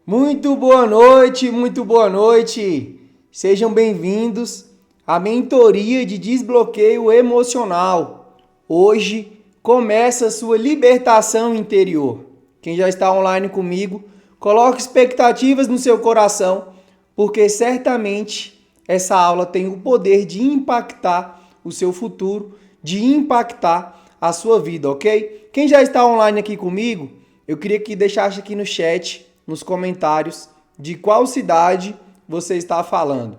Muito boa noite, muito boa noite. Sejam bem-vindos à mentoria de desbloqueio emocional. Hoje começa a sua libertação interior. Quem já está online comigo, coloque expectativas no seu coração, porque certamente essa aula tem o poder de impactar o seu futuro, de impactar a sua vida, ok? Quem já está online aqui comigo, eu queria que deixasse aqui no chat, nos comentários, de qual cidade você está falando.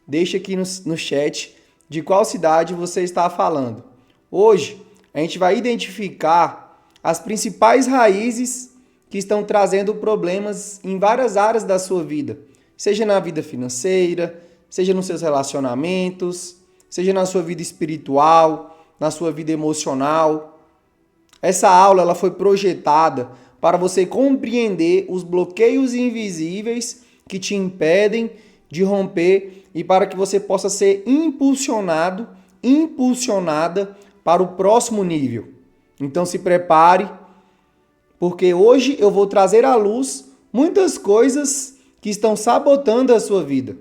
Deixa aqui no chat de qual cidade você está falando. Hoje, a gente vai identificar as principais raízes que estão trazendo problemas em várias áreas da sua vida. Seja na vida financeira, seja nos seus relacionamentos, seja na sua vida espiritual, na sua vida emocional. Essa aula ela foi projetada para você compreender os bloqueios invisíveis que te impedem de romper e para que você possa ser impulsionada para o próximo nível. Então se prepare, porque hoje eu vou trazer à luz muitas coisas que estão sabotando a sua vida.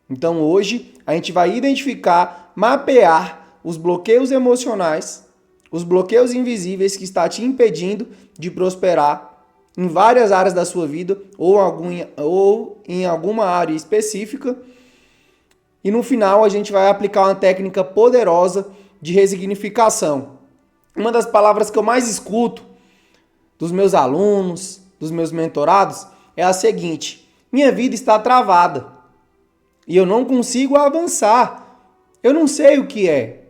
Então hoje a gente vai identificar, mapear os bloqueios emocionais, os bloqueios invisíveis que está te impedindo de prosperar em várias áreas da sua vida ou em alguma área específica. E no final a gente vai aplicar uma técnica poderosa de resignificação. Uma das palavras que eu mais escuto dos meus alunos, dos meus mentorados, é a seguinte: minha vida está travada e eu não consigo avançar. Eu não sei o que é.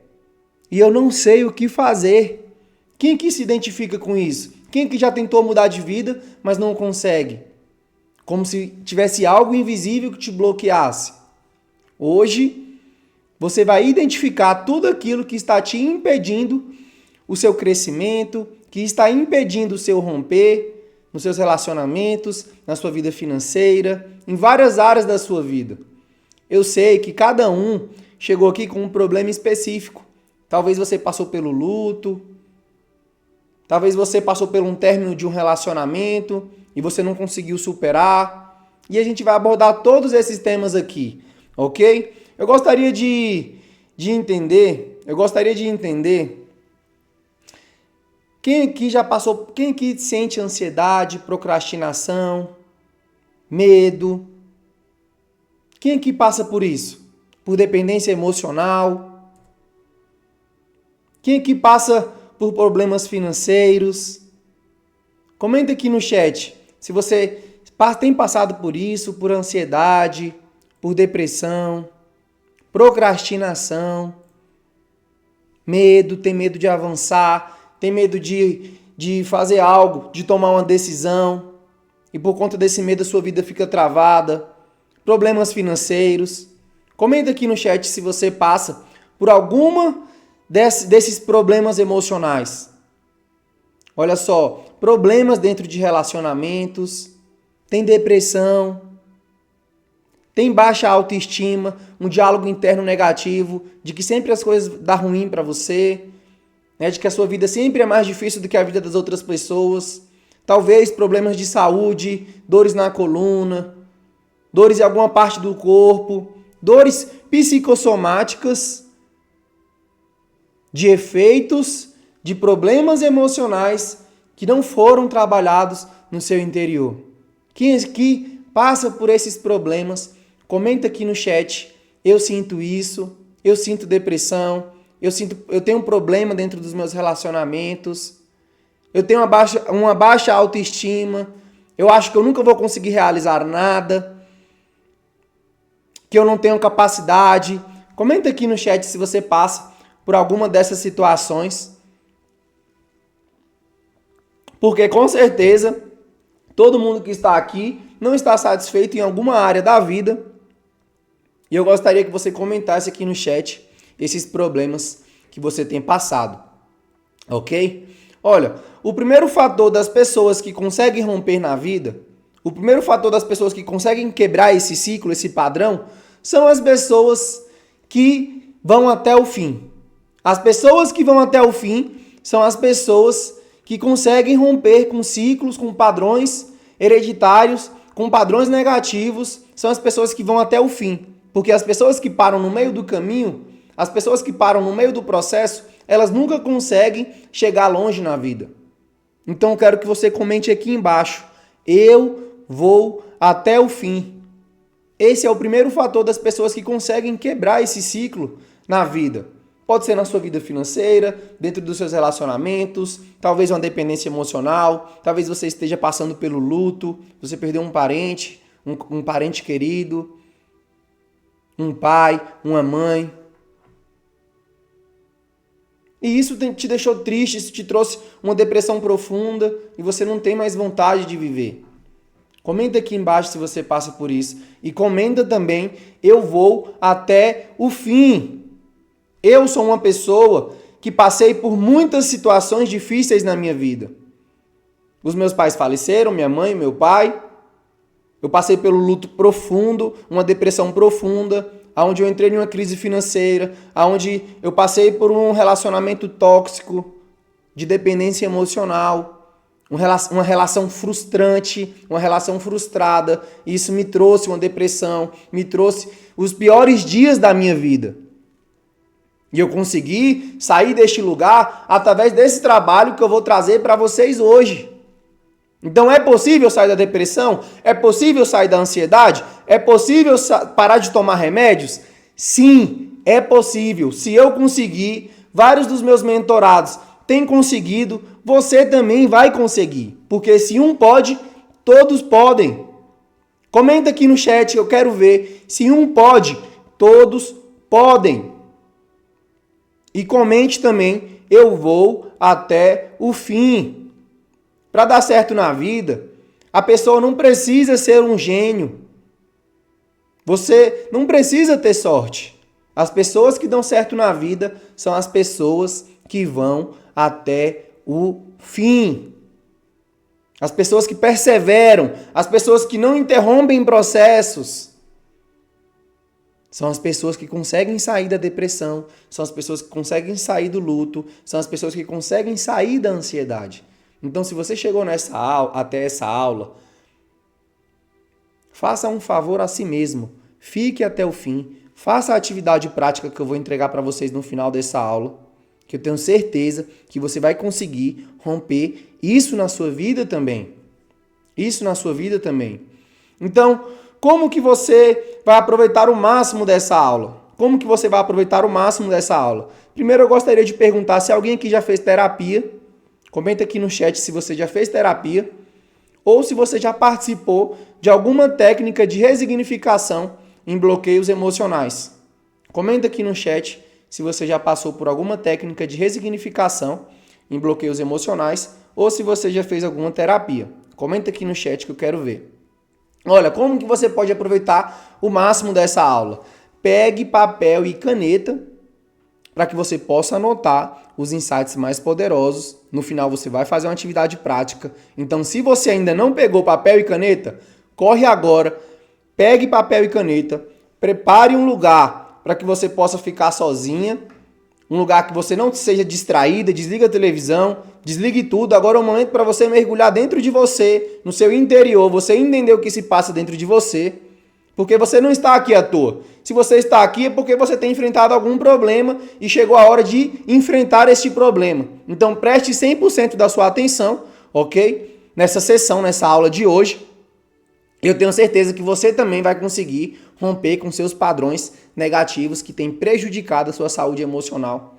E eu não sei o que fazer. Quem que se identifica com isso? Quem que já tentou mudar de vida, mas não consegue? Como se tivesse algo invisível que te bloqueasse. Hoje, você vai identificar tudo aquilo que está te impedindo o seu crescimento, que está impedindo o seu romper nos seus relacionamentos, na sua vida financeira, em várias áreas da sua vida. Eu sei que cada um chegou aqui com um problema específico. Talvez você passou pelo luto, talvez você passou por um término de um relacionamento e você não conseguiu superar. E a gente vai abordar todos esses temas aqui, ok? Eu gostaria de entender quem aqui já passou, quem aqui sente ansiedade, procrastinação, medo? Quem aqui passa por isso? Por dependência emocional? Quem aqui passa por problemas financeiros? Comenta aqui no chat se você tem passado por isso, por ansiedade, por depressão, procrastinação, medo, tem medo de avançar, tem medo de fazer algo, de tomar uma decisão e por conta desse medo a sua vida fica travada, problemas financeiros. Comenta aqui no chat se você passa por alguma desses problemas emocionais. Olha só, problemas dentro de relacionamentos, tem depressão, tem baixa autoestima, um diálogo interno negativo, de que sempre as coisas dão ruim para você, né? De que a sua vida sempre é mais difícil do que a vida das outras pessoas. Talvez problemas de saúde, dores na coluna, dores em alguma parte do corpo, dores psicossomáticas, de efeitos de problemas emocionais que não foram trabalhados no seu interior. Quem aqui passa por esses problemas, comenta aqui no chat. Eu sinto isso, eu sinto depressão, eu tenho um problema dentro dos meus relacionamentos, eu tenho uma baixa autoestima, eu acho que eu nunca vou conseguir realizar nada, que eu não tenho capacidade. Comenta aqui no chat se você passa por alguma dessas situações, porque com certeza todo mundo que está aqui não está satisfeito em alguma área da vida, e eu gostaria que você comentasse aqui no chat esses problemas que você tem passado, ok? Olha, o primeiro fator das pessoas que conseguem romper na vida, o primeiro fator das pessoas que conseguem quebrar esse ciclo, esse padrão, são as pessoas que vão até o fim. As pessoas que vão até o fim são as pessoas que conseguem romper com ciclos, com padrões hereditários, com padrões negativos são as pessoas que vão até o fim. Porque as pessoas que param no meio do caminho, as pessoas que param no meio do processo, elas nunca conseguem chegar longe na vida. Então eu quero que você comente aqui embaixo: eu vou até o fim. Esse é o primeiro fator das pessoas que conseguem quebrar esse ciclo na vida. Pode ser na sua vida financeira, dentro dos seus relacionamentos, talvez uma dependência emocional, talvez você esteja passando pelo luto, você perdeu um parente querido, um pai, uma mãe. E isso te deixou triste, isso te trouxe uma depressão profunda e você não tem mais vontade de viver. Comenta aqui embaixo se você passa por isso. E comenta também: eu vou até o fim. Eu sou uma pessoa que passei por muitas situações difíceis na minha vida. Os meus pais faleceram, minha mãe, meu pai. Eu passei pelo luto profundo, uma depressão profunda, onde eu entrei em uma crise financeira, onde eu passei por um relacionamento tóxico, de dependência emocional, uma relação frustrante, uma relação frustrada. Isso me trouxe uma depressão, me trouxe os piores dias da minha vida. E eu consegui sair deste lugar através desse trabalho que eu vou trazer para vocês hoje. Então é possível sair da depressão? É possível sair da ansiedade? É possível parar de tomar remédios? Sim, é possível. Se eu conseguir, vários dos meus mentorados têm conseguido, você também vai conseguir. Porque se um pode, todos podem. Comenta aqui no chat, eu quero ver. Se um pode, todos podem. E comente também: eu vou até o fim. Para dar certo na vida, a pessoa não precisa ser um gênio. Você não precisa ter sorte. As pessoas que dão certo na vida são as pessoas que vão até o fim. As pessoas que perseveram, as pessoas que não interrompem processos. São as pessoas que conseguem sair da depressão, são as pessoas que conseguem sair do luto, são as pessoas que conseguem sair da ansiedade. Então, se você chegou até essa aula, faça um favor a si mesmo, fique até o fim, faça a atividade prática que eu vou entregar para vocês no final dessa aula, que eu tenho certeza que você vai conseguir romper isso na sua vida também. Isso na sua vida também. Então, como que você vai aproveitar o máximo dessa aula? Como que você vai aproveitar o máximo dessa aula? Primeiro eu gostaria de perguntar se alguém aqui já fez terapia. Comenta aqui no chat se você já fez terapia ou se você já participou de alguma técnica de resignificação em bloqueios emocionais. Comenta aqui no chat se você já passou por alguma técnica de resignificação em bloqueios emocionais ou se você já fez alguma terapia. Comenta aqui no chat que eu quero ver. Olha, como que você pode aproveitar o máximo dessa aula? Pegue papel e caneta para que você possa anotar os insights mais poderosos. No final você vai fazer uma atividade prática. Então, se você ainda não pegou papel e caneta, corre agora, pegue papel e caneta, prepare um lugar para que você possa ficar sozinha, um lugar que você não seja distraída, desliga a televisão, desligue tudo. Agora é o momento para você mergulhar dentro de você, no seu interior, você entender o que se passa dentro de você, porque você não está aqui à toa. Se você está aqui é porque você tem enfrentado algum problema e chegou a hora de enfrentar este problema. Então preste 100% da sua atenção, ok? Nessa sessão, nessa aula de hoje. Eu tenho certeza que você também vai conseguir romper com seus padrões negativos que têm prejudicado a sua saúde emocional,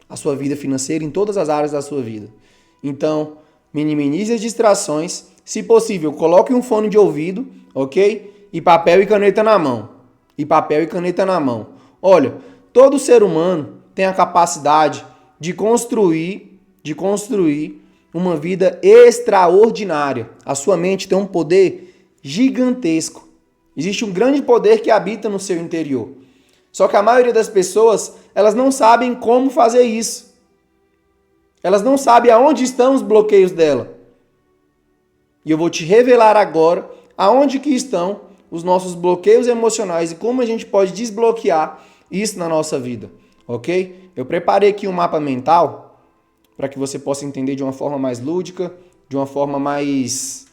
a sua vida financeira, em todas as áreas da sua vida. Então, minimize as distrações. Se possível, coloque um fone de ouvido, ok? E papel e caneta na mão. E papel e caneta na mão. Olha, todo ser humano tem a capacidade de construir uma vida extraordinária. A sua mente tem um poder gigantesco. Existe um grande poder que habita no seu interior. Só que a maioria das pessoas, elas não sabem como fazer isso. Elas não sabem aonde estão os bloqueios dela. E eu vou te revelar agora aonde que estão os nossos bloqueios emocionais e como a gente pode desbloquear isso na nossa vida, ok? Eu preparei aqui um mapa mental para que você possa entender de uma forma mais lúdica, de uma forma mais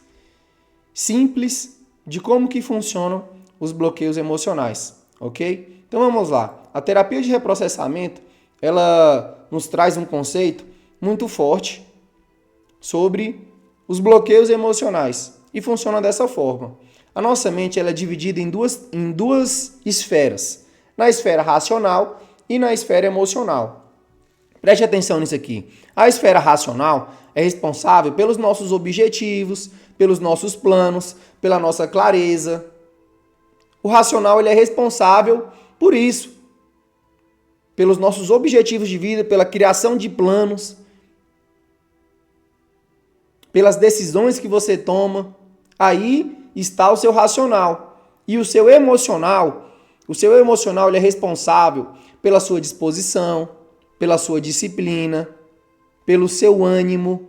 simples de como que funcionam os bloqueios emocionais, ok? Então vamos lá. A terapia de reprocessamento, ela nos traz um conceito muito forte sobre os bloqueios emocionais e funciona dessa forma. A nossa mente ela é dividida em duas esferas, na esfera racional e na esfera emocional. Preste atenção nisso aqui. A esfera racional é responsável pelos nossos objetivos, pelos nossos planos, pela nossa clareza. O racional ele é responsável por isso, pelos nossos objetivos de vida, pela criação de planos, pelas decisões que você toma. Aí está o seu racional. E o seu emocional ele é responsável pela sua disposição, pela sua disciplina, pelo seu ânimo.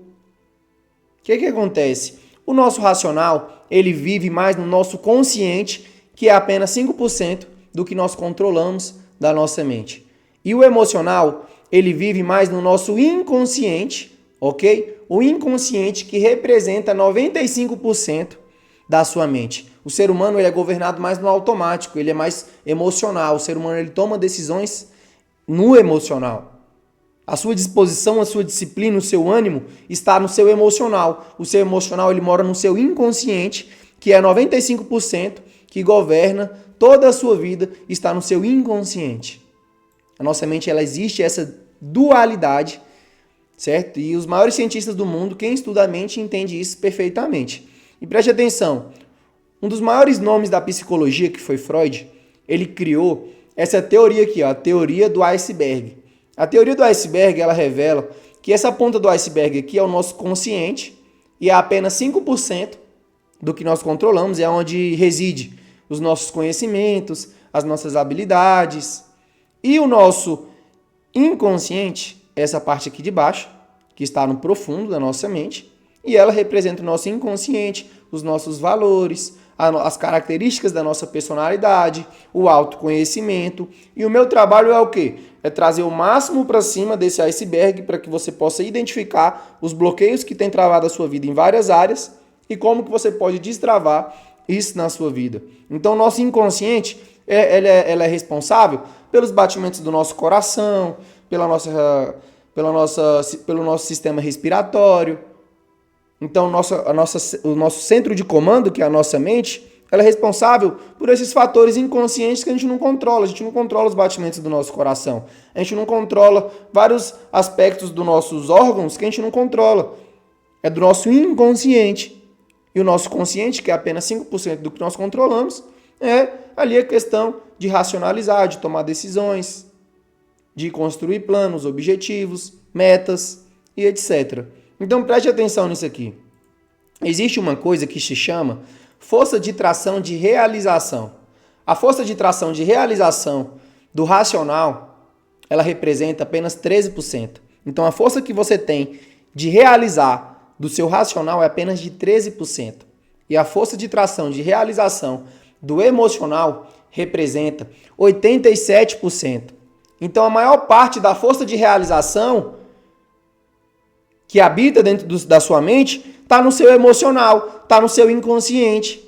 O que acontece? O nosso racional, ele vive mais no nosso consciente, que é apenas 5% do que nós controlamos da nossa mente. E o emocional, ele vive mais no nosso inconsciente, ok? O inconsciente que representa 95% da sua mente. O ser humano ele é governado mais no automático, ele é mais emocional. O ser humano ele toma decisões no emocional. A sua disposição, a sua disciplina, o seu ânimo está no seu emocional. O seu emocional ele mora no seu inconsciente, que é 95% que governa toda a sua vida, está no seu inconsciente. A nossa mente ela existe essa dualidade, certo? E os maiores cientistas do mundo, quem estuda a mente, entende isso perfeitamente. E preste atenção, um dos maiores nomes da psicologia, que foi Freud, ele criou essa teoria aqui, ó, a teoria do iceberg. A teoria do iceberg, ela revela que essa ponta do iceberg aqui é o nosso consciente e é apenas 5% do que nós controlamos, é onde reside os nossos conhecimentos, as nossas habilidades. E o nosso inconsciente, essa parte aqui de baixo, que está no profundo da nossa mente, e ela representa o nosso inconsciente, os nossos valores, as características da nossa personalidade, o autoconhecimento. E o meu trabalho é o quê? É trazer o máximo para cima desse iceberg para que você possa identificar os bloqueios que têm travado a sua vida em várias áreas e como que você pode destravar isso na sua vida. Então, o nosso inconsciente ela é responsável pelos batimentos do nosso coração, pelo nosso sistema respiratório. Então, o nosso centro de comando, que é a nossa mente, ela é responsável por esses fatores inconscientes que a gente não controla. A gente não controla os batimentos do nosso coração. A gente não controla vários aspectos dos nossos órgãos que a gente não controla. É do nosso inconsciente. E o nosso consciente, que é apenas 5% do que nós controlamos, é ali a questão de racionalizar, de tomar decisões, de construir planos, objetivos, metas e etc. Então preste atenção nisso aqui. Existe uma coisa que se chama força de tração de realização. A força de tração de realização do racional, ela representa apenas 13%. Então a força que você tem de realizar do seu racional é apenas de 13%. E a força de tração de realização do emocional representa 87%. Então a maior parte da força de realização que habita dentro da sua mente está no seu emocional, está no seu inconsciente.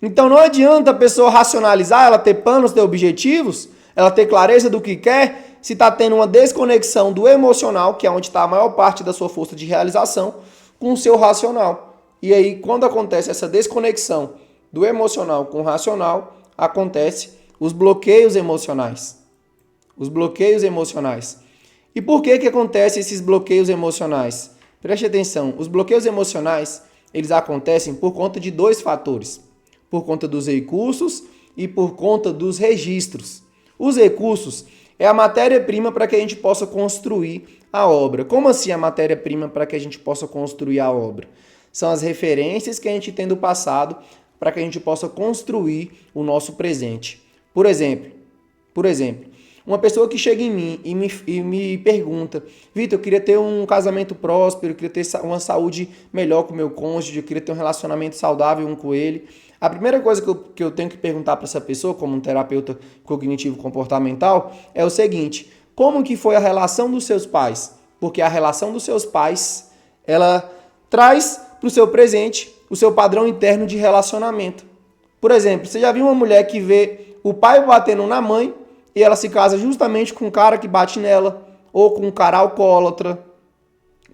Então não adianta a pessoa racionalizar, ela ter planos, ter objetivos, ela ter clareza do que quer, se está tendo uma desconexão do emocional, que é onde está a maior parte da sua força de realização, com o seu racional. E aí, quando acontece essa desconexão do emocional com o racional, acontece os bloqueios emocionais. Os bloqueios emocionais. E por que acontecem esses bloqueios emocionais? Preste atenção, os bloqueios emocionais, eles acontecem por conta de dois fatores. Por conta dos recursos e por conta dos registros. Os recursos é a matéria-prima para que a gente possa construir a obra. Como assim a matéria-prima para que a gente possa construir a obra? São as referências que a gente tem do passado para que a gente possa construir o nosso presente. Por exemplo, uma pessoa que chega em mim e me pergunta: Vitor, eu queria ter um casamento próspero, eu queria ter uma saúde melhor com o meu cônjuge, eu queria ter um relacionamento saudável um com ele. A primeira coisa que eu tenho que perguntar para essa pessoa, como um terapeuta cognitivo-comportamental, é o seguinte: como que foi a relação dos seus pais? Porque a relação dos seus pais, ela traz para o seu presente o seu padrão interno de relacionamento. Por exemplo, você já viu uma mulher que vê o pai batendo na mãe e ela se casa justamente com um cara que bate nela ou com um cara alcoólatra,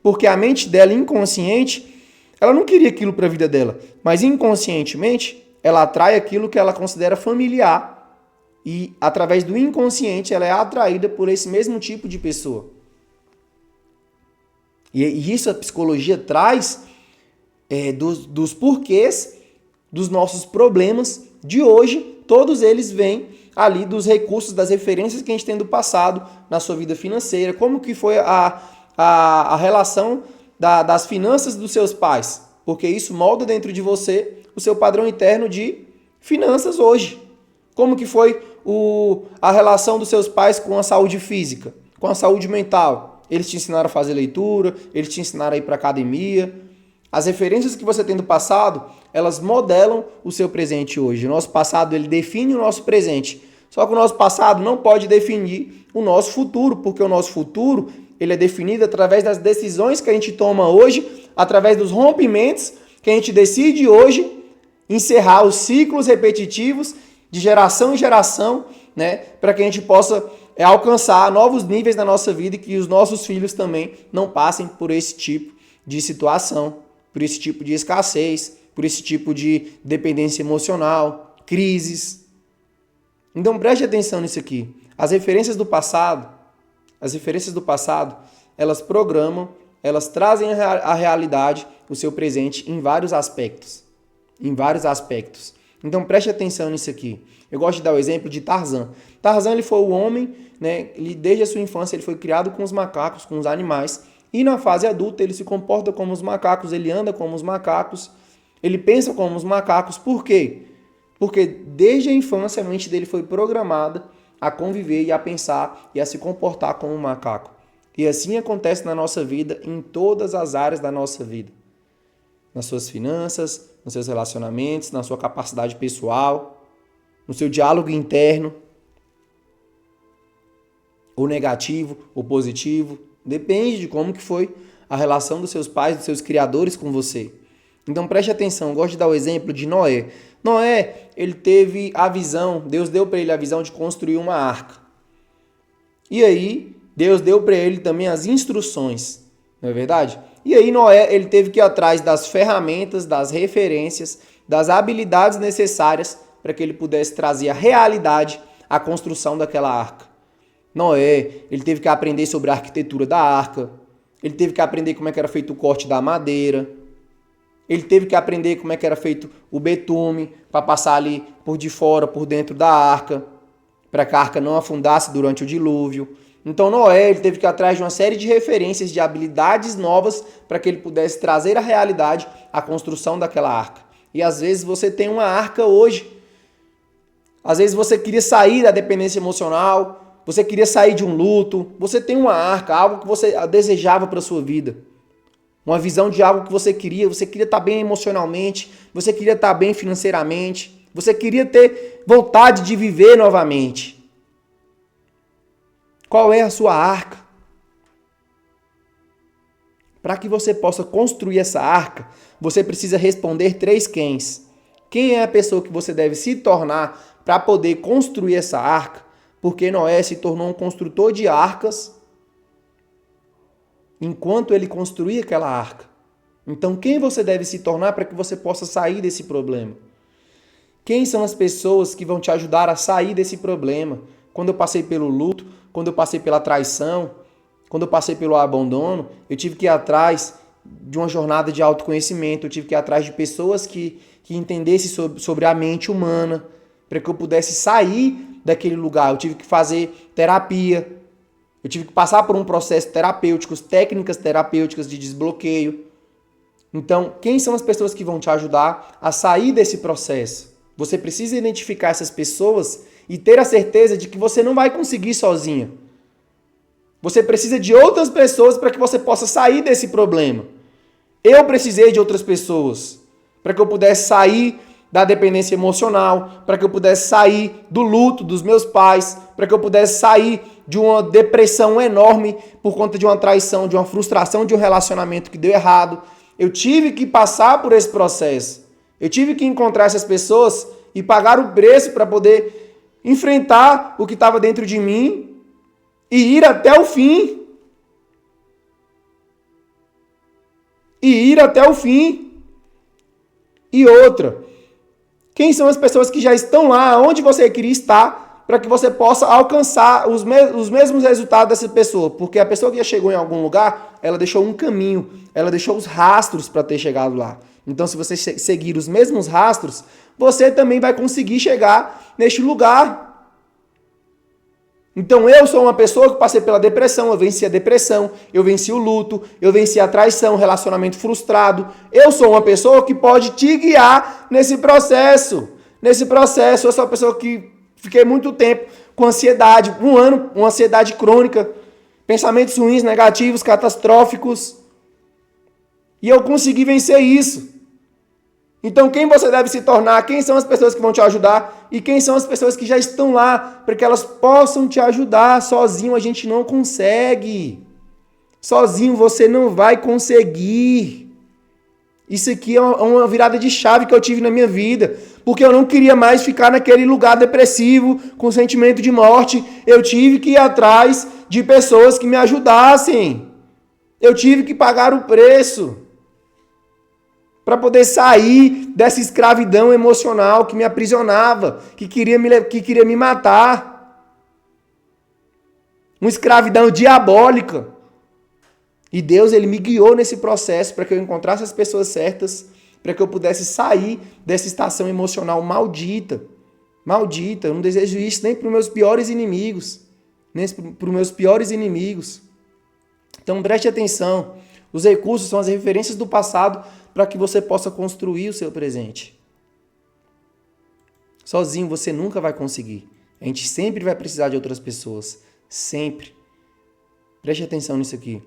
porque a mente dela, inconsciente, ela não queria aquilo para a vida dela, mas inconscientemente ela atrai aquilo que ela considera familiar e através do inconsciente ela é atraída por esse mesmo tipo de pessoa. E isso a psicologia traz dos porquês dos nossos problemas de hoje, todos eles vêm ali dos recursos, das referências que a gente tem do passado na sua vida financeira, como que foi a relação das finanças dos seus pais, porque isso molda dentro de você o seu padrão interno de finanças hoje. Como que foi a relação dos seus pais com a saúde física, com a saúde mental? Eles te ensinaram a fazer leitura, eles te ensinaram a ir para academia. As referências que você tem do passado, elas modelam o seu presente hoje. O nosso passado, ele define o nosso presente. Só que o nosso passado não pode definir o nosso futuro, porque o nosso futuro, ele é definido através das decisões que a gente toma hoje, através dos rompimentos que a gente decide hoje encerrar os ciclos repetitivos de geração em geração, né, para que a gente possa alcançar novos níveis na nossa vida e que os nossos filhos também não passem por esse tipo de situação, por esse tipo de escassez, por esse tipo de dependência emocional, crises. Então preste atenção nisso aqui. As referências do passado, elas programam, elas trazem à realidade o seu presente em vários aspectos. Então preste atenção nisso aqui. Eu gosto de dar o exemplo de Tarzan. Tarzan, ele foi o homem, né? Ele, desde a sua infância ele foi criado com os macacos, com os animais. E na fase adulta ele se comporta como os macacos, ele anda como os macacos, ele pensa como os macacos. Por quê? Porque desde a infância a mente dele foi programada a conviver e a pensar e a se comportar como um macaco. E assim acontece na nossa vida, em todas as áreas da nossa vida. Nas suas finanças, nos seus relacionamentos, na sua capacidade pessoal, no seu diálogo interno, ou negativo, ou positivo. Depende de como que foi a relação dos seus pais, dos seus criadores com você. Então preste atenção, eu gosto de dar o exemplo de Noé. Noé, ele teve a visão, Deus deu para ele a visão de construir uma arca. E aí, Deus deu para ele também as instruções, não é verdade? E aí Noé, ele teve que ir atrás das ferramentas, das referências, das habilidades necessárias para que ele pudesse trazer a realidade à construção daquela arca. Noé, ele teve que aprender sobre a arquitetura da arca, ele teve que aprender como é que era feito o corte da madeira, ele teve que aprender como é que era feito o betume para passar ali por de fora, por dentro da arca, para que a arca não afundasse durante o dilúvio. Então Noé, ele teve que ir atrás de uma série de referências, de habilidades novas para que ele pudesse trazer à realidade a construção daquela arca. E às vezes você tem uma arca hoje. Às vezes você queria sair da dependência emocional, você queria sair de um luto, você tem uma arca, algo que você desejava para a sua vida. Uma visão de algo que você queria estar bem emocionalmente, você queria estar bem financeiramente, você queria ter vontade de viver novamente. Qual é a sua arca? Para que você possa construir essa arca, você precisa responder 3 quens. Quem é a pessoa que você deve se tornar para poder construir essa arca? Porque Noé se tornou um construtor de arcas enquanto ele construía aquela arca. Então, quem você deve se tornar para que você possa sair desse problema? Quem são as pessoas que vão te ajudar a sair desse problema? Quando eu passei pelo luto, quando eu passei pela traição, quando eu passei pelo abandono, eu tive que ir atrás de uma jornada de autoconhecimento, eu tive que ir atrás de pessoas que entendessem sobre a mente humana, para que eu pudesse sair daquele lugar. Eu tive que fazer terapia, eu tive que passar por um processo terapêutico, técnicas terapêuticas de desbloqueio. Então, quem são as pessoas que vão te ajudar a sair desse processo? Você precisa identificar essas pessoas e ter a certeza de que você não vai conseguir sozinha. Você precisa de outras pessoas para que você possa sair desse problema. Eu precisei de outras pessoas para que eu pudesse sair da dependência emocional, para que eu pudesse sair do luto dos meus pais, para que eu pudesse sair de uma depressão enorme por conta de uma traição, de uma frustração de um relacionamento que deu errado. Eu tive que passar por esse processo. Eu tive que encontrar essas pessoas e pagar o preço para poder enfrentar o que estava dentro de mim e ir até o fim. E ir até o fim. E outra, quem são as pessoas que já estão lá onde você queria estar para que você possa alcançar os mesmos resultados dessa pessoa? Porque a pessoa que já chegou em algum lugar, ela deixou um caminho, ela deixou os rastros para ter chegado lá. Então, se você seguir os mesmos rastros, você também vai conseguir chegar neste lugar. Então, eu sou uma pessoa que passei pela depressão, eu venci a depressão, eu venci o luto, eu venci a traição, relacionamento frustrado. Eu sou uma pessoa que pode te guiar nesse processo. Nesse processo, eu sou uma pessoa que fiquei muito tempo com ansiedade, um ano, uma ansiedade crônica, pensamentos ruins, negativos, catastróficos. E eu consegui vencer isso. Então, quem você deve se tornar? Quem são as pessoas que vão te ajudar? E quem são as pessoas que já estão lá para que elas possam te ajudar? Sozinho a gente não consegue. Sozinho você não vai conseguir. Isso aqui é uma virada de chave que eu tive na minha vida. Porque eu não queria mais ficar naquele lugar depressivo, com sentimento de morte. Eu tive que ir atrás de pessoas que me ajudassem. Eu tive que pagar o preço para poder sair dessa escravidão emocional que me aprisionava, que queria me matar. Uma escravidão diabólica. E Deus, ele me guiou nesse processo para que eu encontrasse as pessoas certas, para que eu pudesse sair dessa estação emocional maldita. Maldita, eu não desejo isso nem para os meus piores inimigos. Nem para os meus piores inimigos. Então preste atenção. Os recursos são as referências do passado para que você possa construir o seu presente. Sozinho você nunca vai conseguir. A gente sempre vai precisar de outras pessoas. Sempre. Preste atenção nisso aqui.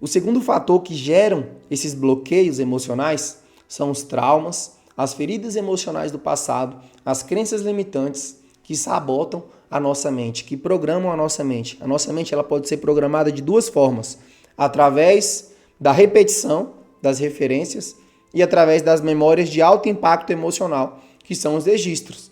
O segundo fator que geram esses bloqueios emocionais são os traumas, as feridas emocionais do passado, as crenças limitantes que sabotam a nossa mente, que programam a nossa mente. A nossa mente ela pode ser programada de duas formas. Através da repetição das referências e através das memórias de alto impacto emocional, que são os registros.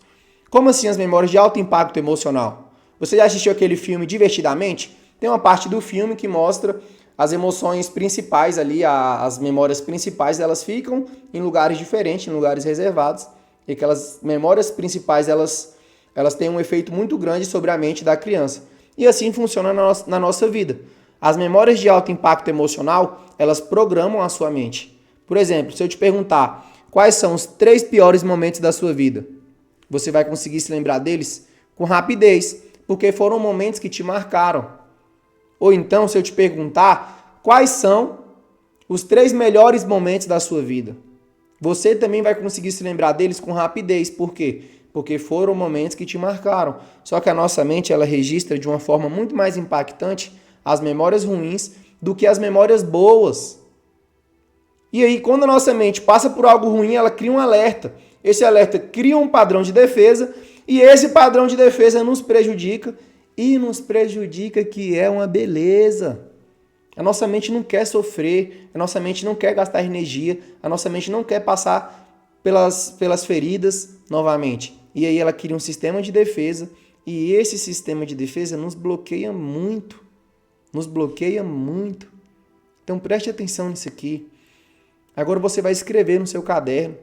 Como assim as memórias de alto impacto emocional? Você já assistiu aquele filme Divertidamente? Tem uma parte do filme que mostra as emoções principais ali, as memórias principais, elas ficam em lugares diferentes, em lugares reservados, e aquelas memórias principais, elas têm um efeito muito grande sobre a mente da criança. E assim funciona na nossa vida. As memórias de alto impacto emocional, elas programam a sua mente. Por exemplo, se eu te perguntar quais são os 3 piores momentos da sua vida, você vai conseguir se lembrar deles com rapidez, porque foram momentos que te marcaram. Ou então, se eu te perguntar quais são os 3 melhores momentos da sua vida, você também vai conseguir se lembrar deles com rapidez. Por quê? Porque foram momentos que te marcaram. Só que a nossa mente, ela registra de uma forma muito mais impactante as memórias ruins do que as memórias boas. E aí, quando a nossa mente passa por algo ruim, ela cria um alerta. Esse alerta cria um padrão de defesa e esse padrão de defesa nos prejudica e nos prejudica, que é uma beleza. A nossa mente não quer sofrer, a nossa mente não quer gastar energia, a nossa mente não quer passar pelas feridas novamente. E aí ela cria um sistema de defesa e esse sistema de defesa nos bloqueia muito. Nos bloqueia muito. Então preste atenção nisso aqui. Agora você vai escrever no seu caderno.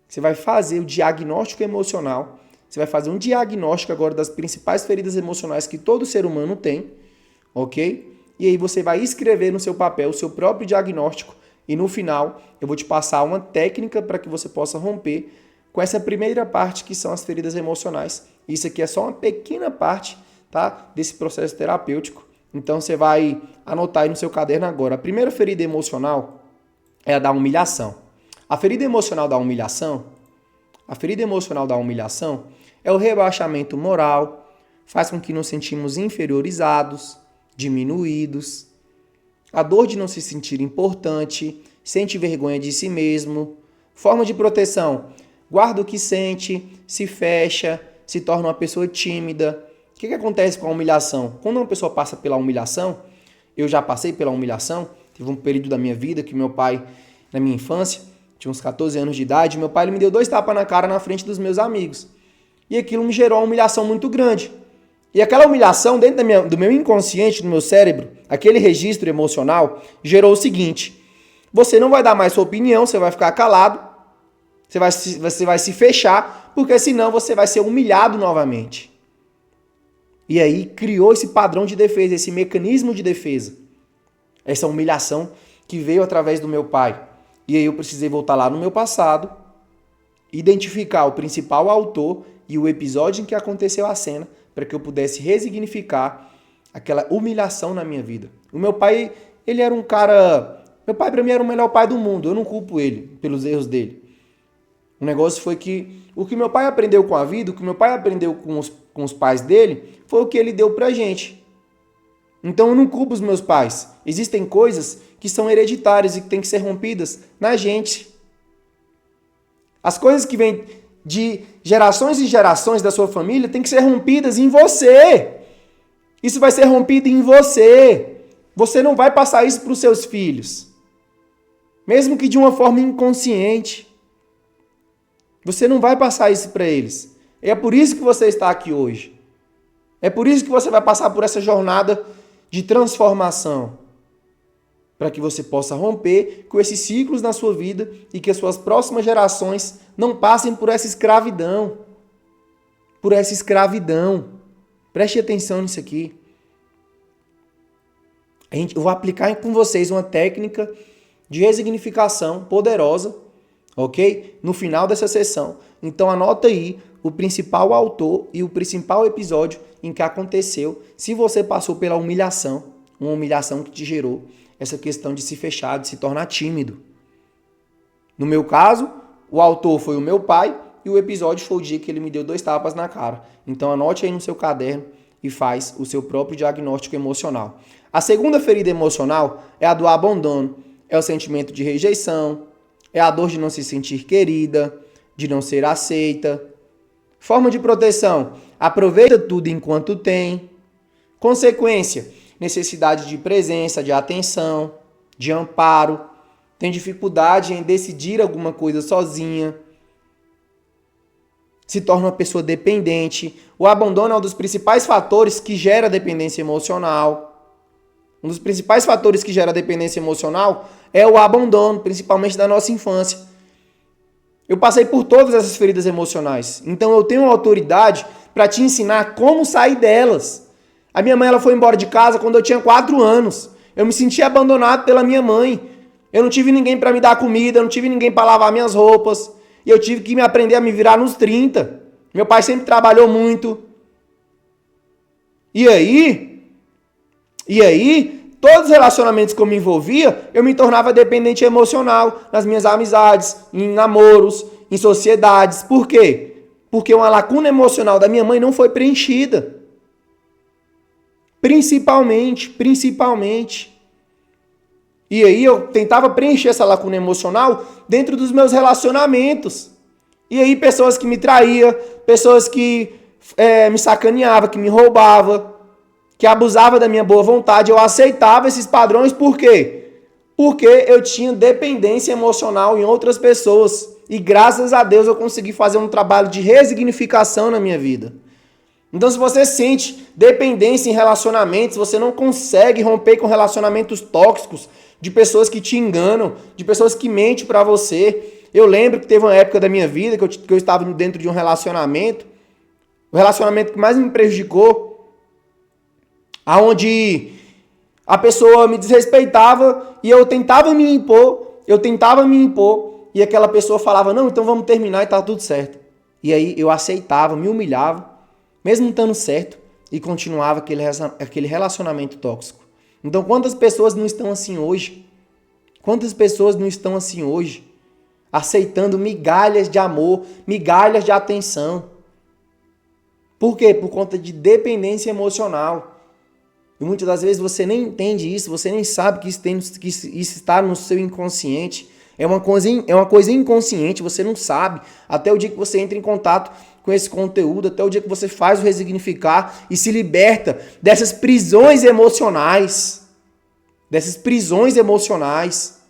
Você vai fazer o diagnóstico emocional. Você vai fazer um diagnóstico agora das principais feridas emocionais que todo ser humano tem. Ok? E aí você vai escrever no seu papel o seu próprio diagnóstico. E no final eu vou te passar uma técnica para que você possa romper com essa primeira parte que são as feridas emocionais. Isso aqui é só uma pequena parte, tá, desse processo terapêutico. Então você vai anotar aí no seu caderno agora. A primeira ferida emocional é a da humilhação. A ferida emocional da humilhação é o rebaixamento moral, faz com que nos sentimos inferiorizados, diminuídos, a dor de não se sentir importante, sente vergonha de si mesmo. Forma de proteção: guarda o que sente, se fecha, se torna uma pessoa tímida. O que acontece com a humilhação? Quando uma pessoa passa pela humilhação, eu já passei pela humilhação, Teve um período da minha vida que meu pai, na minha infância, tinha uns 14 anos de idade, meu pai ele me deu 2 tapas na cara na frente dos meus amigos. E aquilo me gerou uma humilhação muito grande. E aquela humilhação dentro do meu inconsciente, do meu cérebro, aquele registro emocional, gerou o seguinte: você não vai dar mais sua opinião, você vai ficar calado, você vai se fechar, porque senão você vai ser humilhado novamente. E aí criou esse padrão de defesa, esse mecanismo de defesa. Essa humilhação que veio através do meu pai. E aí eu precisei voltar lá no meu passado, identificar o principal autor e o episódio em que aconteceu a cena, para que eu pudesse resignificar aquela humilhação na minha vida. O meu pai, ele era um cara... Meu pai, para mim, era o melhor pai do mundo. Eu não culpo ele pelos erros dele. O negócio foi que o que meu pai aprendeu com a vida, o que meu pai aprendeu com os pais dele, foi o que ele deu pra gente. Então eu não culpo os meus pais. Existem coisas que são hereditárias e que têm que ser rompidas na gente. As coisas que vêm de gerações e gerações da sua família têm que ser rompidas em você. Isso vai ser rompido em você. Você não vai passar isso para os seus filhos. Mesmo que de uma forma inconsciente. Você não vai passar isso para eles. É por isso que você está aqui hoje. É por isso que você vai passar por essa jornada de transformação. Para que você possa romper com esses ciclos na sua vida e que as suas próximas gerações não passem por essa escravidão. Por essa escravidão. Preste atenção nisso aqui. Eu vou aplicar com vocês uma técnica de resignificação poderosa, ok? No final dessa sessão. Então anota aí o principal autor e o principal episódio em que aconteceu, se você passou pela humilhação, uma humilhação que te gerou essa questão de se fechar, de se tornar tímido. No meu caso, o autor foi o meu pai e o episódio foi o dia que ele me deu 2 tapas na cara. Então anote aí no seu caderno e faz o seu próprio diagnóstico emocional. A segunda ferida emocional é a do abandono. É o sentimento de rejeição, é a dor de não se sentir querida, de não ser aceita. Forma de proteção: aproveita tudo enquanto tem. Consequência: necessidade de presença, de atenção, de amparo. Tem dificuldade em decidir alguma coisa sozinha. Se torna uma pessoa dependente. O abandono é um dos principais fatores que gera dependência emocional. Um dos principais fatores que gera dependência emocional é o abandono, principalmente da nossa infância. Eu passei por todas essas feridas emocionais. Então eu tenho autoridade para te ensinar como sair delas. A minha mãe ela foi embora de casa quando eu tinha 4 anos. Eu me senti abandonado pela minha mãe. Eu não tive ninguém para me dar comida, eu não tive ninguém para lavar minhas roupas. E eu tive que me aprender a me virar nos 30. Meu pai sempre trabalhou muito. E aí, todos os relacionamentos que eu me envolvia, eu me tornava dependente emocional nas minhas amizades, em namoros, em sociedades. Por quê? Porque uma lacuna emocional da minha mãe não foi preenchida. Principalmente. E aí eu tentava preencher essa lacuna emocional dentro dos meus relacionamentos. E aí pessoas que me traíam, pessoas que me sacaneavam, que me roubavam, que abusava da minha boa vontade, eu aceitava esses padrões. Por quê? Porque eu tinha dependência emocional em outras pessoas. E graças a Deus eu consegui fazer um trabalho de resignificação na minha vida. Então se você sente dependência em relacionamentos, você não consegue romper com relacionamentos tóxicos, de pessoas que te enganam, de pessoas que mentem pra você. Eu lembro que teve uma época da minha vida que eu estava dentro de um relacionamento, o relacionamento que mais me prejudicou, aonde a pessoa me desrespeitava e eu tentava me impor, e aquela pessoa falava, não, então vamos terminar e tá tudo certo. E aí eu aceitava, me humilhava, mesmo estando certo, e continuava aquele relacionamento tóxico. Então quantas pessoas não estão assim hoje? Quantas pessoas não estão assim hoje? Aceitando migalhas de amor, migalhas de atenção. Por quê? Por conta de dependência emocional. E muitas das vezes você nem entende isso, você nem sabe que isso está no seu inconsciente. É uma coisa inconsciente, você não sabe. Até o dia que você entra em contato com esse conteúdo, até o dia que você faz o resignificar e se liberta dessas prisões emocionais. dessas prisões emocionais.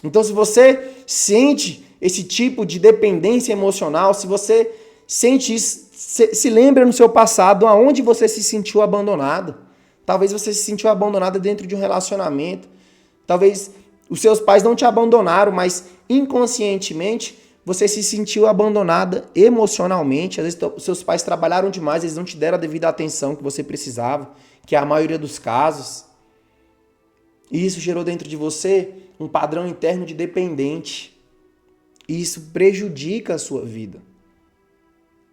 Então, se você sente esse tipo de dependência emocional, se você sente isso, se lembra no seu passado aonde você se sentiu abandonado. Talvez você se sentiu abandonada dentro de um relacionamento. Talvez os seus pais não te abandonaram, mas inconscientemente você se sentiu abandonada emocionalmente. Às vezes os seus pais trabalharam demais, eles não te deram a devida atenção que você precisava, que é a maioria dos casos. E isso gerou dentro de você um padrão interno de dependente. E isso prejudica a sua vida.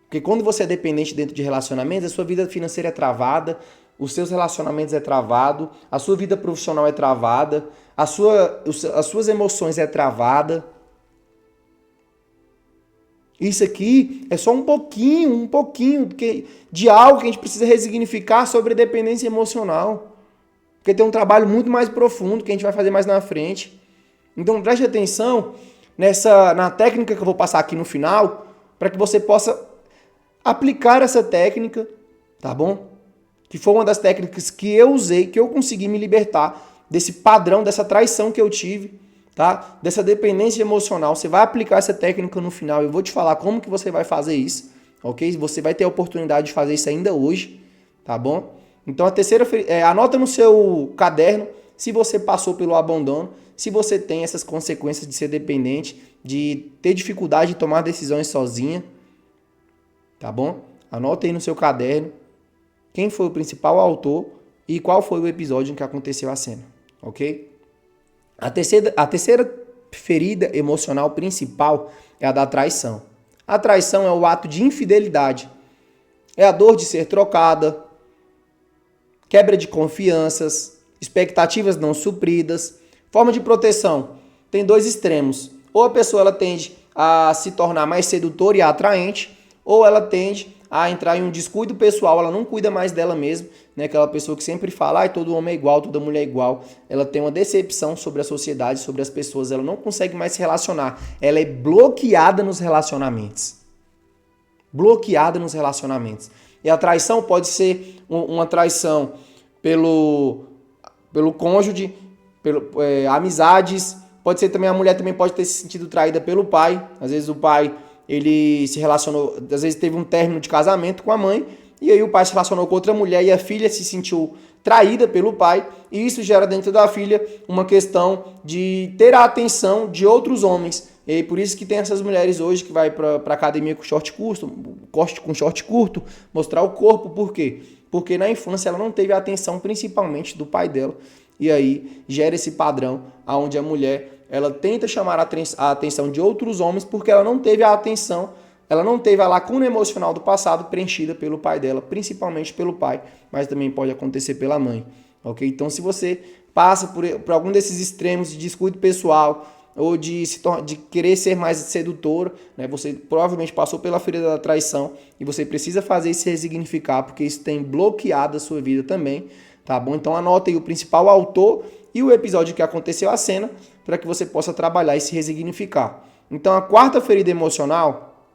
Porque quando você é dependente dentro de relacionamentos, a sua vida financeira é travada, os seus relacionamentos é travado, a sua vida profissional é travada, as suas emoções é travada. Isso aqui é só um pouquinho de algo que a gente precisa resignificar sobre dependência emocional. Porque tem um trabalho muito mais profundo que a gente vai fazer mais na frente. Então preste atenção na técnica que eu vou passar aqui no final, para que você possa aplicar essa técnica, tá bom? Que foi uma das técnicas que eu usei, que eu consegui me libertar desse padrão, dessa traição que eu tive, tá? Dessa dependência emocional. Você vai aplicar essa técnica no final. Eu vou te falar como que você vai fazer isso, ok? Você vai ter a oportunidade de fazer isso ainda hoje, tá bom? Então, anota no seu caderno se você passou pelo abandono, se você tem essas consequências de ser dependente, de ter dificuldade de tomar decisões sozinha, tá bom? Anota aí no seu caderno quem foi o principal autor e qual foi o episódio em que aconteceu a cena, ok? A terceira ferida emocional principal é a da traição. A traição é o ato de infidelidade. É a dor de ser trocada, quebra de confianças, expectativas não supridas. Forma de proteção. Tem dois extremos. Ou a pessoa ela tende a se tornar mais sedutora e atraente, ou ela tende a entrar em um descuido pessoal, ela não cuida mais dela mesma, né? Aquela pessoa que sempre fala, todo homem é igual, toda mulher é igual. Ela tem uma decepção sobre a sociedade, sobre as pessoas, ela não consegue mais se relacionar. Ela é bloqueada nos relacionamentos. Bloqueada nos relacionamentos. E a traição pode ser uma traição pelo cônjuge, amizades. Pode ser também, a mulher também pode ter se sentido traída pelo pai. Às vezes o pai, ele se relacionou, às vezes teve um término de casamento com a mãe, e aí o pai se relacionou com outra mulher e a filha se sentiu traída pelo pai, e isso gera dentro da filha uma questão de ter a atenção de outros homens. E aí por isso que tem essas mulheres hoje que vai para academia com short curto, mostrar o corpo. Por quê? Porque na infância ela não teve a atenção principalmente do pai dela, e aí gera esse padrão onde a mulher ela tenta chamar a atenção de outros homens porque ela não teve a atenção, ela não teve a lacuna emocional do passado preenchida pelo pai dela, principalmente pelo pai, mas também pode acontecer pela mãe, ok? Então, se você passa por algum desses extremos de descuido pessoal ou de querer ser mais sedutor, né? Você provavelmente passou pela ferida da traição e você precisa fazer isso se resignificar, porque isso tem bloqueado a sua vida também, tá bom? Então, anota aí o principal autor e o episódio que aconteceu a cena, para que você possa trabalhar e se resignificar. Então, a quarta ferida emocional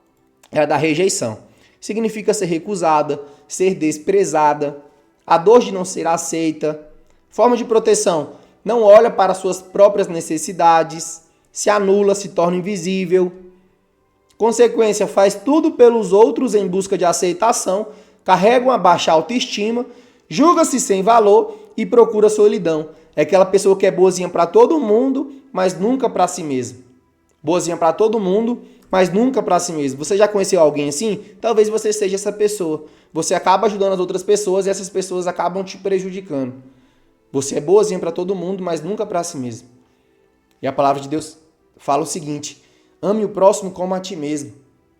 é a da rejeição. Significa ser recusada, ser desprezada, a dor de não ser aceita. Forma de proteção: não olha para suas próprias necessidades, se anula, se torna invisível. Consequência: faz tudo pelos outros em busca de aceitação, carrega uma baixa autoestima, julga-se sem valor e procura solidão. É aquela pessoa que é boazinha para todo mundo, mas nunca para si mesma. Boazinha para todo mundo, mas nunca para si mesmo. Você já conheceu alguém assim? Talvez você seja essa pessoa. Você acaba ajudando as outras pessoas e essas pessoas acabam te prejudicando. Você é boazinha para todo mundo, mas nunca para si mesmo. E a palavra de Deus fala o seguinte: ame o próximo como a ti mesmo.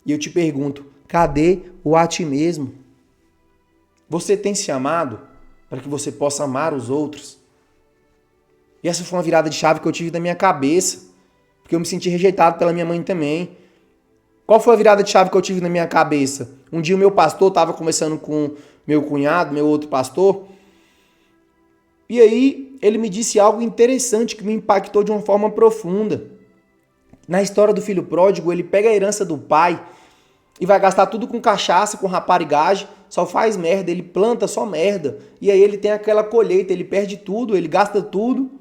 E eu te pergunto, cadê o a ti mesmo? Você tem se amado para que você possa amar os outros? E essa foi uma virada de chave que eu tive na minha cabeça, porque eu me senti rejeitado pela minha mãe também. Qual foi a virada de chave que eu tive na minha cabeça? Um dia o meu pastor estava conversando com meu cunhado, meu outro pastor, e aí ele me disse algo interessante que me impactou de uma forma profunda. Na história do filho pródigo, ele pega a herança do pai e vai gastar tudo com cachaça, com raparigagem, só faz merda, ele planta só merda. E aí ele tem aquela colheita, ele perde tudo, ele gasta tudo.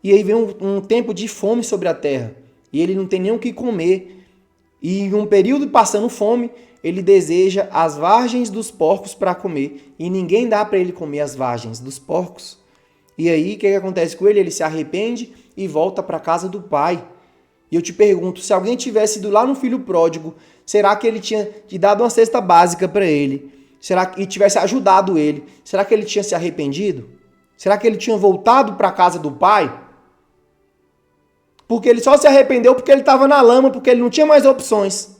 E aí vem um tempo de fome sobre a terra. E ele não tem nem o que comer. E em um período passando fome, ele deseja as vargens dos porcos para comer. E ninguém dá para ele comer as vargens dos porcos. E aí o que acontece com ele? Ele se arrepende e volta para a casa do pai. E eu te pergunto, se alguém tivesse ido lá no filho pródigo, será que ele tinha dado uma cesta básica para ele? Será que tivesse ajudado ele? Será que ele tinha se arrependido? Será que ele tinha voltado para a casa do pai? Porque ele só se arrependeu porque ele estava na lama, porque ele não tinha mais opções.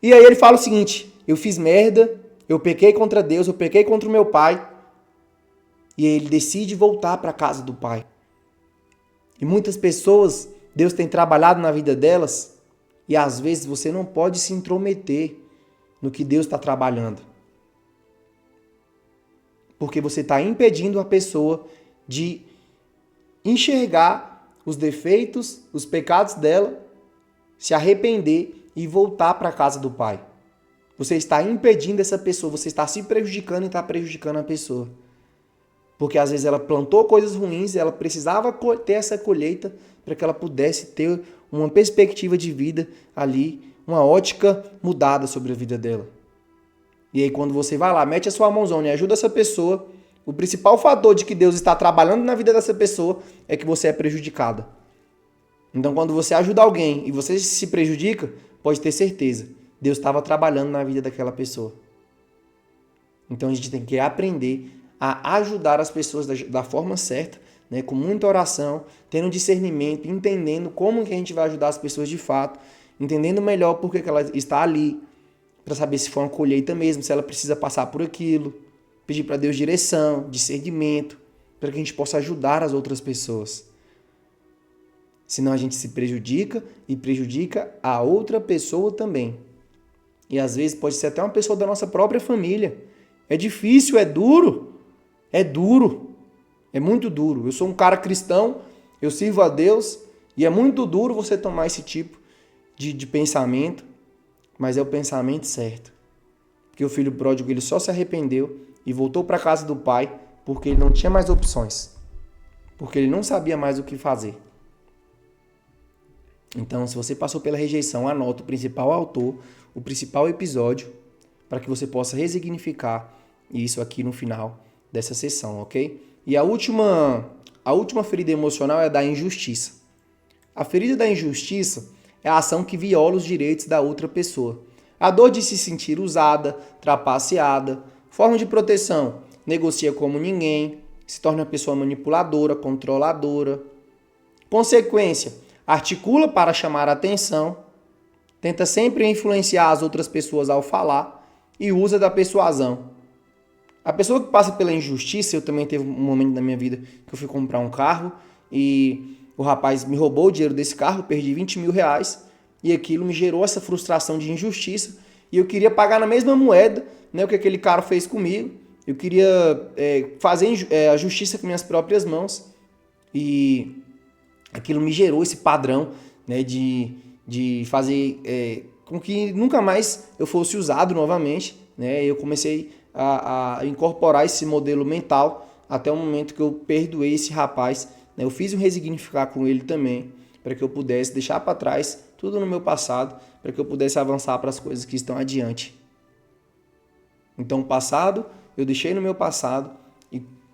E aí ele fala o seguinte, eu fiz merda, eu pequei contra Deus, eu pequei contra o meu pai. E aí ele decide voltar para a casa do pai. E muitas pessoas, Deus tem trabalhado na vida delas, e às vezes você não pode se intrometer no que Deus está trabalhando. Porque você está impedindo a pessoa de enxergar os defeitos, os pecados dela, se arrepender e voltar para a casa do pai. Você está impedindo essa pessoa, você está se prejudicando e está prejudicando a pessoa. Porque às vezes ela plantou coisas ruins e ela precisava ter essa colheita para que ela pudesse ter uma perspectiva de vida ali, uma ótica mudada sobre a vida dela. E aí quando você vai lá, mete a sua mãozona e ajuda essa pessoa, o principal fator de que Deus está trabalhando na vida dessa pessoa é que você é prejudicada. Então quando você ajuda alguém e você se prejudica, pode ter certeza, Deus estava trabalhando na vida daquela pessoa. Então a gente tem que aprender a ajudar as pessoas da forma certa, né, com muita oração, tendo discernimento, entendendo como que a gente vai ajudar as pessoas de fato, entendendo melhor por que ela está ali, para saber se for uma colheita mesmo, se ela precisa passar por aquilo, pedir para Deus direção, discernimento, para que a gente possa ajudar as outras pessoas. Senão a gente se prejudica e prejudica a outra pessoa também. E às vezes pode ser até uma pessoa da nossa própria família. É difícil, é duro. É duro. É muito duro. Eu sou um cara cristão, eu sirvo a Deus e é muito duro você tomar esse tipo de pensamento, mas é o pensamento certo. Porque o filho pródigo ele só se arrependeu e voltou para a casa do pai porque ele não tinha mais opções. Porque ele não sabia mais o que fazer. Então, se você passou pela rejeição, anota o principal autor, o principal episódio, para que você possa resignificar isso aqui no final dessa sessão, ok? E a última ferida emocional é a da injustiça. A ferida da injustiça é a ação que viola os direitos da outra pessoa. A dor de se sentir usada, trapaceada, forma de proteção, negocia como ninguém, se torna uma pessoa manipuladora, controladora. Consequência, articula para chamar a atenção, tenta sempre influenciar as outras pessoas ao falar e usa da persuasão. A pessoa que passa pela injustiça, eu também teve um momento na minha vida que eu fui comprar um carro e o rapaz me roubou o dinheiro desse carro, perdi 20 mil reais e aquilo me gerou essa frustração de injustiça e eu queria pagar na mesma moeda, né, o que aquele cara fez comigo. Eu queria fazer a justiça com minhas próprias mãos e aquilo me gerou esse padrão, né, de fazer com que nunca mais eu fosse usado novamente. Né? Eu comecei a incorporar esse modelo mental até o momento que eu perdoei esse rapaz. Né? Eu fiz um resignificar com ele também, para que eu pudesse deixar para trás tudo no meu passado, para que eu pudesse avançar para as coisas que estão adiante. Então o passado eu deixei no meu passado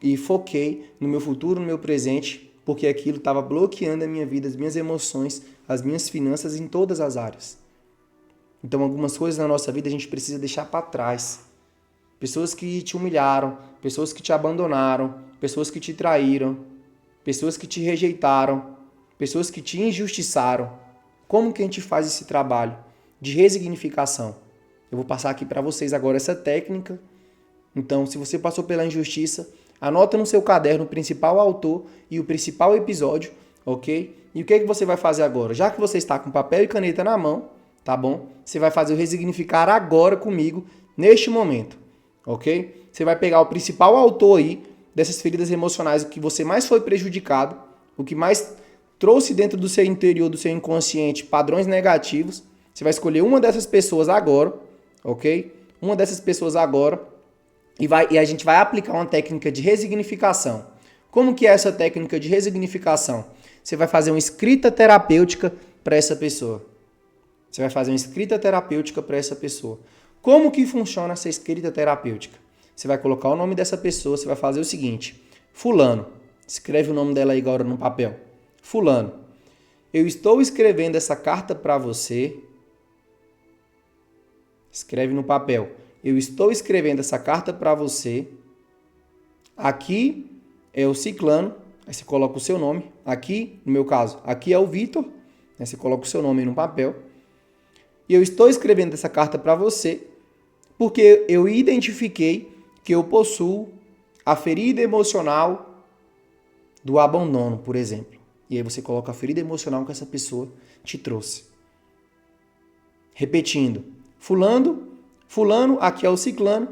e foquei no meu futuro, no meu presente, porque aquilo estava bloqueando a minha vida, as minhas emoções, as minhas finanças em todas as áreas. Então algumas coisas na nossa vida a gente precisa deixar para trás. Pessoas que te humilharam, pessoas que te abandonaram, pessoas que te traíram, pessoas que te rejeitaram, pessoas que te injustiçaram. Como que a gente faz esse trabalho de resignificação? Eu vou passar aqui para vocês agora essa técnica. Então, se você passou pela injustiça, anota no seu caderno o principal autor e o principal episódio, ok? E o que você vai fazer agora? Já que você está com papel e caneta na mão, tá bom? Você vai fazer o resignificar agora comigo, neste momento, ok? Você vai pegar o principal autor aí dessas feridas emocionais, o que você mais foi prejudicado, o que mais trouxe dentro do seu interior, do seu inconsciente, padrões negativos. Você vai escolher uma dessas pessoas agora, ok? uma dessas pessoas agora e a gente vai aplicar uma técnica de resignificação. Como que é essa técnica de resignificação? Você vai fazer uma escrita terapêutica para essa pessoa. Você vai fazer uma escrita terapêutica para essa pessoa. Como que funciona essa escrita terapêutica? Você vai colocar o nome dessa pessoa, você vai fazer o seguinte: Fulano, escreve o nome dela aí agora no papel. Fulano, eu estou escrevendo essa carta para você. Escreve no papel. Eu estou escrevendo essa carta para você. Aqui é o ciclano. Aí você coloca o seu nome. Aqui, no meu caso, aqui é o Vitor. Aí você coloca o seu nome aí no papel. E eu estou escrevendo essa carta para você porque eu identifiquei que eu possuo a ferida emocional do abandono, por exemplo. E aí você coloca a ferida emocional que essa pessoa te trouxe. Repetindo. Fulano, aqui é o ciclano.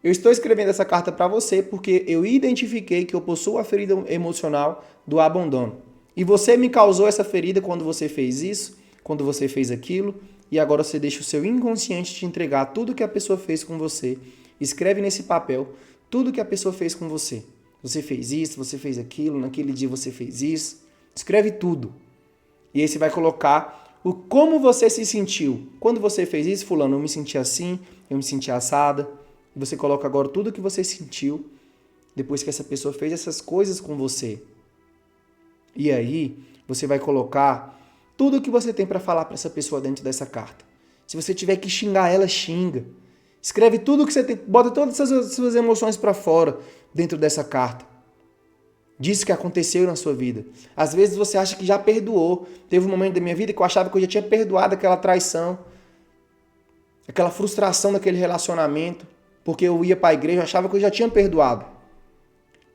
Eu estou escrevendo essa carta para você porque eu identifiquei que eu possuo a ferida emocional do abandono. E você me causou essa ferida quando você fez isso, quando você fez aquilo, e agora você deixa o seu inconsciente te entregar tudo que a pessoa fez com você. Escreve nesse papel tudo que a pessoa fez com você. Você fez isso, você fez aquilo, naquele dia você fez isso. Escreve tudo. E aí você vai colocar como você se sentiu. Quando você fez isso, fulano, eu me senti assim, eu me senti assada. E você coloca agora tudo que você sentiu depois que essa pessoa fez essas coisas com você. E aí, você vai colocar tudo que você tem para falar para essa pessoa dentro dessa carta. Se você tiver que xingar ela, xinga. Escreve tudo que você tem, bota todas as suas emoções para fora dentro dessa carta. Diz o que aconteceu na sua vida. Às vezes você acha que já perdoou. Teve um momento da minha vida que eu achava que eu já tinha perdoado aquela traição, aquela frustração daquele relacionamento, porque eu ia para a igreja, eu achava que eu já tinha perdoado.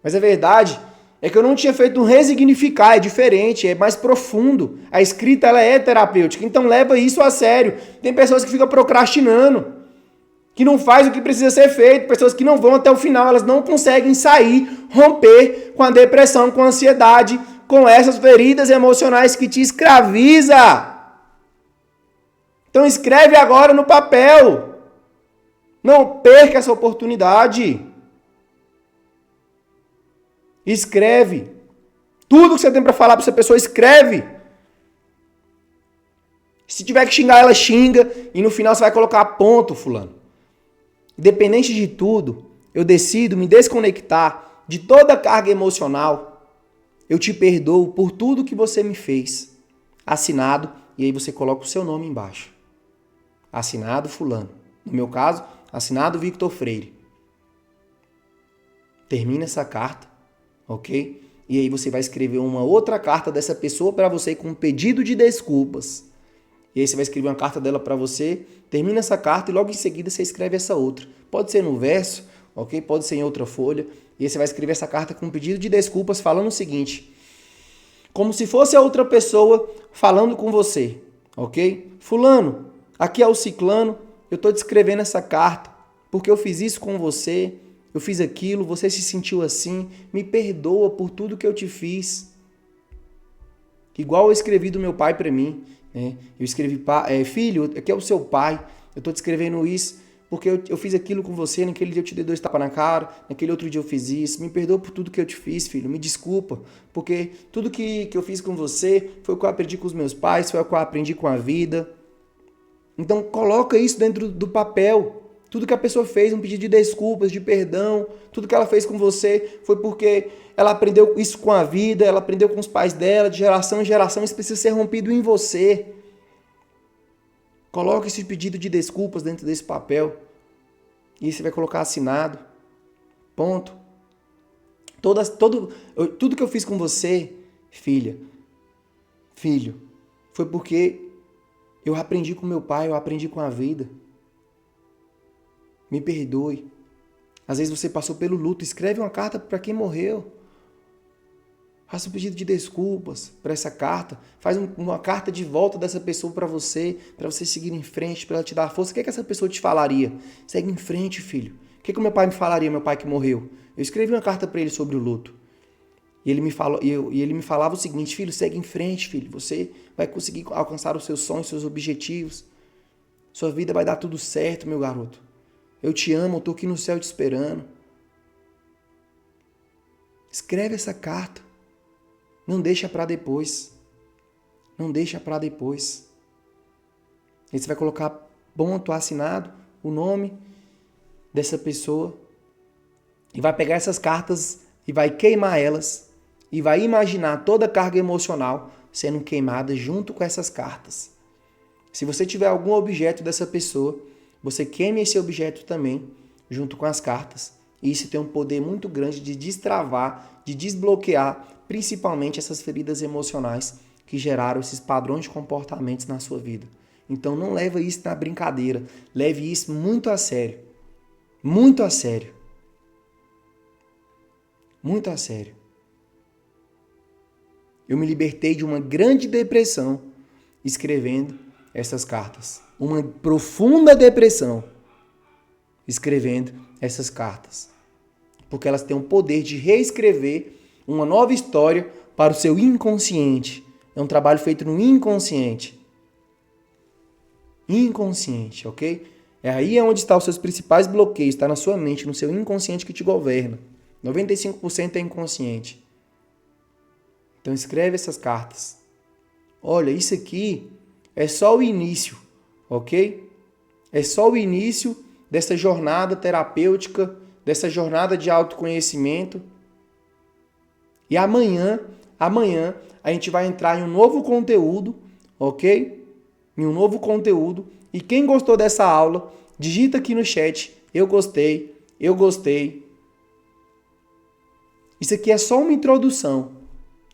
Mas a verdade é que eu não tinha feito um resignificar, é diferente, é mais profundo. A escrita ela é terapêutica, então leva isso a sério. Tem pessoas que ficam procrastinando, que não faz o que precisa ser feito, pessoas que não vão até o final, elas não conseguem sair, romper com a depressão, com a ansiedade, com essas feridas emocionais que te escraviza. Então escreve agora no papel. Não perca essa oportunidade. Escreve. Tudo que você tem para falar para essa pessoa, escreve. Se tiver que xingar ela, xinga. E no final você vai colocar ponto, fulano. Independente de tudo, eu decido me desconectar de toda a carga emocional. Eu te perdoo por tudo que você me fez. Assinado, e aí você coloca o seu nome embaixo. Assinado fulano. No meu caso, assinado Victor Freire. Termina essa carta, ok? E aí você vai escrever uma outra carta dessa pessoa para você com um pedido de desculpas. E aí você vai escrever uma carta dela para você, termina essa carta e logo em seguida você escreve essa outra. Pode ser no verso, ok? Pode ser em outra folha. E aí você vai escrever essa carta com um pedido de desculpas falando o seguinte: como se fosse a outra pessoa falando com você, ok? Fulano, aqui é o ciclano, eu estou te escrevendo essa carta porque eu fiz isso com você, eu fiz aquilo, você se sentiu assim, me perdoa por tudo que eu te fiz. Igual eu escrevi do meu pai para mim. Eu escrevi, filho, aqui é o seu pai, eu tô te escrevendo isso porque eu fiz aquilo com você, naquele dia eu te dei 2 tapas na cara, naquele outro dia eu fiz isso, me perdoa por tudo que eu te fiz, filho, me desculpa, porque tudo que eu fiz com você foi o que eu aprendi com os meus pais, foi o que eu aprendi com a vida. Então coloca isso dentro do papel, tudo que a pessoa fez, um pedido de desculpas, de perdão, tudo que ela fez com você foi porque ela aprendeu isso com a vida, ela aprendeu com os pais dela, de geração em geração, isso precisa ser rompido em você. Coloque esse pedido de desculpas dentro desse papel. E você vai colocar assinado. Ponto. Tudo que eu fiz com você, filha, filho, foi porque eu aprendi com meu pai, eu aprendi com a vida. Me perdoe. Às vezes você passou pelo luto, escreve uma carta para quem morreu. Faça um pedido de desculpas para essa carta. Faz uma carta de volta dessa pessoa para você seguir em frente, para ela te dar força. O que essa pessoa te falaria? Segue em frente, filho. O que o meu pai me falaria, meu pai que morreu? Eu escrevi uma carta para ele sobre o luto. E ele me falava o seguinte: filho, segue em frente, filho. Você vai conseguir alcançar os seus sonhos, seus objetivos. Sua vida vai dar tudo certo, meu garoto. Eu te amo, eu tô aqui no céu te esperando. Escreve essa carta. Não deixa para depois. Não deixa para depois. Aí você vai colocar ponto assinado, o nome dessa pessoa, e vai pegar essas cartas e vai queimar elas, e vai imaginar toda a carga emocional sendo queimada junto com essas cartas. Se você tiver algum objeto dessa pessoa, você queime esse objeto também, junto com as cartas. E isso tem um poder muito grande de destravar, de desbloquear, principalmente essas feridas emocionais que geraram esses padrões de comportamentos na sua vida. Então não leva isso na brincadeira, leve isso muito a sério. Muito a sério. Muito a sério. Eu me libertei de uma grande depressão escrevendo essas cartas. Uma profunda depressão escrevendo essas cartas. Porque elas têm o poder de reescrever uma nova história para o seu inconsciente. É um trabalho feito no inconsciente. Inconsciente, ok? É aí onde estão os seus principais bloqueios, está na sua mente, no seu inconsciente que te governa. 95% é inconsciente. Então escreve essas cartas. Olha, isso aqui é só o início, ok? É só o início dessa jornada terapêutica, dessa jornada de autoconhecimento. E amanhã a gente vai entrar em um novo conteúdo, ok? Em um novo conteúdo. E quem gostou dessa aula, digita aqui no chat, eu gostei, eu gostei. Isso aqui é só uma introdução.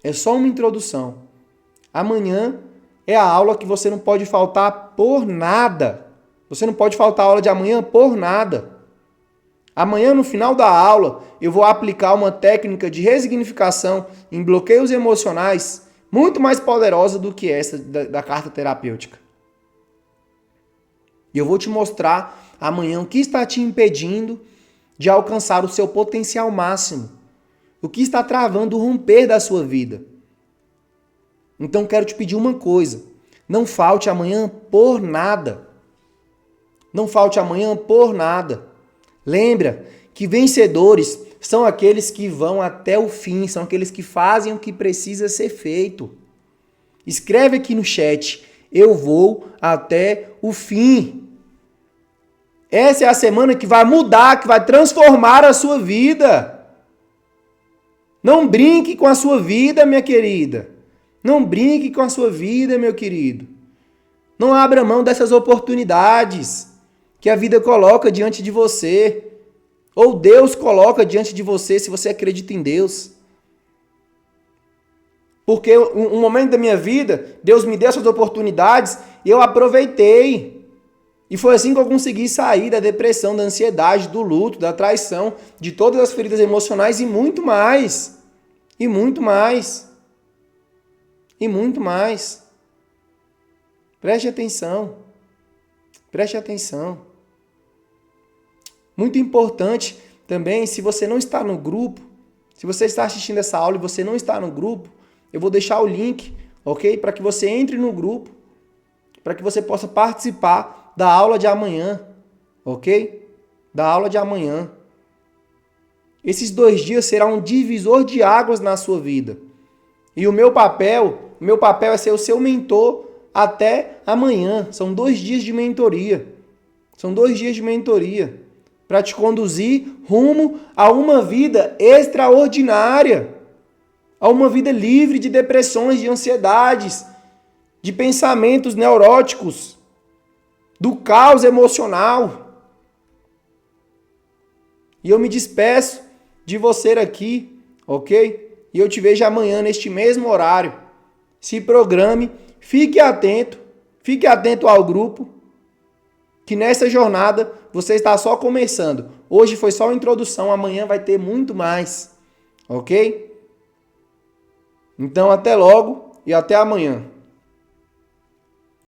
É só uma introdução. Amanhã é a aula que você não pode faltar por nada. Você não pode faltar a aula de amanhã por nada. Amanhã, no final da aula, eu vou aplicar uma técnica de resignificação em bloqueios emocionais muito mais poderosa do que essa da carta terapêutica. E eu vou te mostrar amanhã o que está te impedindo de alcançar o seu potencial máximo. O que está travando o romper da sua vida. Então quero te pedir uma coisa. Não falte amanhã por nada. Não falte amanhã por nada. Lembra que vencedores são aqueles que vão até o fim, são aqueles que fazem o que precisa ser feito. Escreve aqui no chat, eu vou até o fim. Essa é a semana que vai mudar, que vai transformar a sua vida. Não brinque com a sua vida, minha querida. Não brinque com a sua vida, meu querido. Não abra mão dessas oportunidades que a vida coloca diante de você. Ou Deus coloca diante de você, se você acredita em Deus. Porque um momento da minha vida, Deus me deu essas oportunidades e eu aproveitei. E foi assim que eu consegui sair da depressão, da ansiedade, do luto, da traição, de todas as feridas emocionais e muito mais. E muito mais. E muito mais. Preste atenção. Preste atenção. Muito importante também, se você não está no grupo, se você está assistindo essa aula e você não está no grupo, eu vou deixar o link, ok? Para que você entre no grupo, para que você possa participar da aula de amanhã, ok? Da aula de amanhã. Esses 2 dias serão um divisor de águas na sua vida. E o meu papel é ser o seu mentor até amanhã. São 2 dias de mentoria. São 2 dias de mentoria para te conduzir rumo a uma vida extraordinária. A uma vida livre de depressões, de ansiedades, de pensamentos neuróticos, do caos emocional. E eu me despeço de você aqui, ok? E eu te vejo amanhã neste mesmo horário. Se programe, fique atento ao grupo, que nessa jornada você está só começando. Hoje foi só a introdução, amanhã vai ter muito mais, ok? Então até logo e até amanhã.